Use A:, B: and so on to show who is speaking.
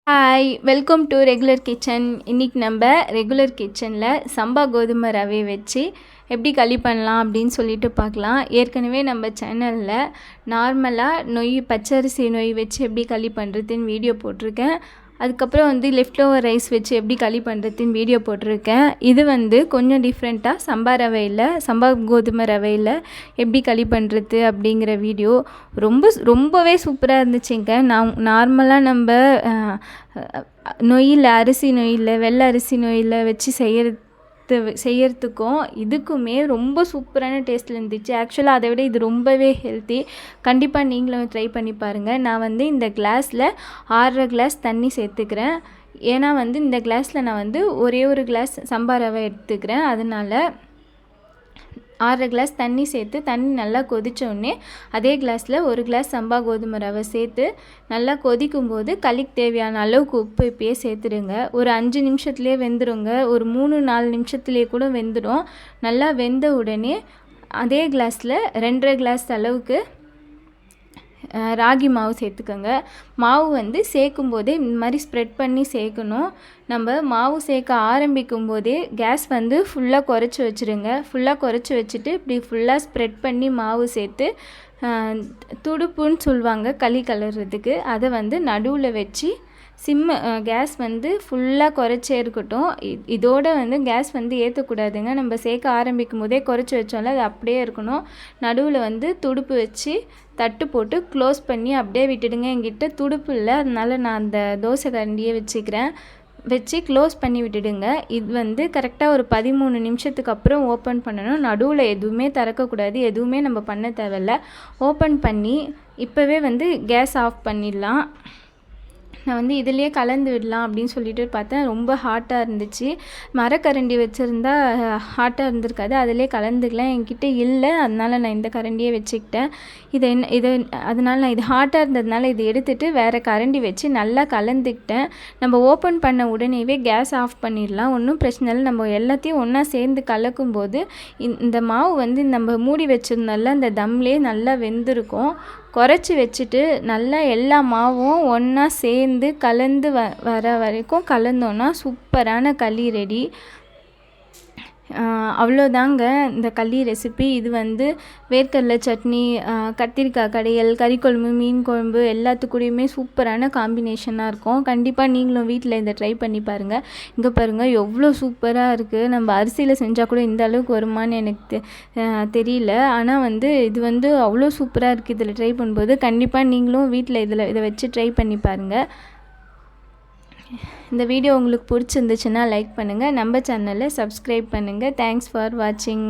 A: Hi welcome to regular kitchen. இன்றைக்கி நம்ம regular கிச்சனில் சம்பா கோதுமை ரவை வச்சு எப்படி களி பண்ணலாம் அப்படின்னு சொல்லிட்டு பார்க்கலாம். ஏற்கனவே நம்ம சேனலில் நார்மலாக பச்சரிசி நொய் வச்சு எப்படி களி பண்ணுறதுன்னு வீடியோ போட்டிருக்கேன். அதுக்கப்புறம் லெஃப்ட் ஓவர் ரைஸ் வச்சு எப்படி களி பண்ணுறதுன்னு வீடியோ போட்டிருக்கேன். இது கொஞ்சம் டிஃப்ரெண்ட்டாக சம்பா கோதுமை ரவையில் எப்படி களி பண்ணுறது அப்படிங்கிற வீடியோ ரொம்பவே சூப்பராக இருந்துச்சுங்க. நார்மலாக நம்ம அரிசி நொய்யில் வெள்ளை அரிசி நொய்யில் வச்சு செய்யறதுக்கும் இதுக்குமே ரொம்ப சூப்பரான டேஸ்ட்டில் இருந்துச்சு. ஆக்சுவலாக அதை விட இது ரொம்பவே ஹெல்த்தி. கண்டிப்பாக நீங்களும் ட்ரை பண்ணி பாருங்கள். நான் இந்த கிளாஸில் 1/2 கிளாஸ் தண்ணி சேர்த்துக்கிறேன். ஏன்னா இந்த கிளாஸில் நான் ஒரே ஒரு கிளாஸ் சம்பா ரவை எடுத்துக்கிறேன். அதனால் 1/2 கிளாஸ் தண்ணி சேர்த்து தண்ணி நல்லா கொதித்தோடனே அதே கிளாஸில் 1 கிளாஸ் சம்பா கோதுமை ரவை சேர்த்து நல்லா கொதிக்கும்போது களிக்கு தேவையான அளவுக்கு உப்பு இப்பயே சேர்த்துடுங்க. ஒரு 5 நிமிஷத்துலேயே வெந்துடுங்க. ஒரு 3-4 நிமிஷத்துலேயே கூட வெந்துடும். நல்லா வெந்த உடனே அதே கிளாஸில் 2.5 கிளாஸ் அளவுக்கு ராகி மாவு சேர்த்துக்கோங்க. மாவு சேர்க்கும் போதே இந்த மாதிரி ஸ்ப்ரெட் பண்ணி சேர்க்கணும். நம்ம மாவு சேர்க்க ஆரம்பிக்கும் போதே கேஸ் ஃபுல்லாக குறைச்சி வச்சுருங்க. ஃபுல்லாக குறைச்சி வச்சுட்டு இப்படி ஃபுல்லாக ஸ்ப்ரெட் பண்ணி மாவு சேர்த்து துடுப்புன்னு சொல்லுவாங்க களி கலர்றதுக்கு. அதை நடுவில் வச்சு கேஸ் ஃபுல்லாக குறைச்சே இருக்கட்டும். இதோட கேஸ் ஏற்றக்கூடாதுங்க. நம்ம சேர்க்க ஆரம்பிக்கும் போதே குறைச்சி வச்சோம்ல, அது அப்படியே இருக்கணும். நடுவில் துடுப்பு வச்சு தட்டு போட்டு க்ளோஸ் பண்ணி அப்படியே விட்டுடுங்க. என்கிட்ட துடுப்பு இல்லை, அதனால் நான் அந்த தோசை கரண்டியே வச்சு க்ளோஸ் பண்ணி விட்டுடுங்க. இது கரெக்டாக ஒரு 13 நிமிஷத்துக்கு அப்புறம் ஓப்பன் பண்ணணும். நடுவில் எதுவுமே திறக்கக்கூடாது, எதுவுமே நம்ம பண்ண தேவையில்ல. ஓப்பன் பண்ணி இப்போவே கேஸ் ஆஃப் பண்ணிடலாம். நான் இதிலே கலந்து விடலாம் அப்படின்னு சொல்லிட்டு பார்த்தேன். ரொம்ப ஹாட்டாக இருந்துச்சு. மரக்கரண்டி வச்சுருந்தா ஹாட்டாக இருந்திருக்காது, அதிலே கலந்துக்கலாம். என்கிட்ட இல்லை, அதனால் நான் இந்த கரண்டியே வச்சுக்கிட்டேன். அதனால் நான் இது ஹாட்டாக இருந்ததுனால இதை எடுத்துகிட்டு வேறு கரண்டி வச்சு நல்லா கலந்துக்கிட்டேன். நம்ம ஓப்பன் பண்ண உடனேவே கேஸ் ஆஃப் பண்ணிடலாம், ஒன்றும் பிரச்சனை இல்லை. நம்ம எல்லாத்தையும் ஒன்றா சேர்ந்து கலக்கும்போது இந்த மாவு நம்ம மூடி வச்சுருந்தால அந்த தம்லேயே நல்லா வெந்திருக்கும். குறைச்சி வச்சுட்டு நல்லா எல்லா மாவும் ஒன்றா சேர்ந்து கலந்து வர வரைக்கும் கலந்தோன்னா சூப்பரான களி ரெடி. அவ்வளோதாங்க இந்த களி ரெசிபி. இது வேர்க்கடலை சட்னி, கத்திரிக்காய் கடையல், கறி குழம்பு, மீன் குழம்பு எல்லாத்துக்கூடையுமே சூப்பரான காம்பினேஷனாக இருக்கும். கண்டிப்பாக நீங்களும் வீட்டில் இதை ட்ரை பண்ணி பாருங்கள். இங்கே பாருங்கள் எவ்வளோ சூப்பராக இருக்குது. நம்ம அரிசியில் செஞ்சால் கூட இந்த அளவுக்கு வருமானு எனக்கு தெரியல. ஆனால் இது அவ்வளோ சூப்பராக இருக்குது. இதில் ட்ரை பண்ணும்போது கண்டிப்பாக நீங்களும் வீட்டில் இதை வச்சு ட்ரை பண்ணி பாருங்கள். இந்த வீடியோ உங்களுக்கு பிடிச்சிருந்துச்சுன்னா லைக் பண்ணுங்கள். நம்ம சேனலை சப்ஸ்கிரைப் பண்ணுங்கள். தேங்க்ஸ் ஃபார் வாட்சிங்.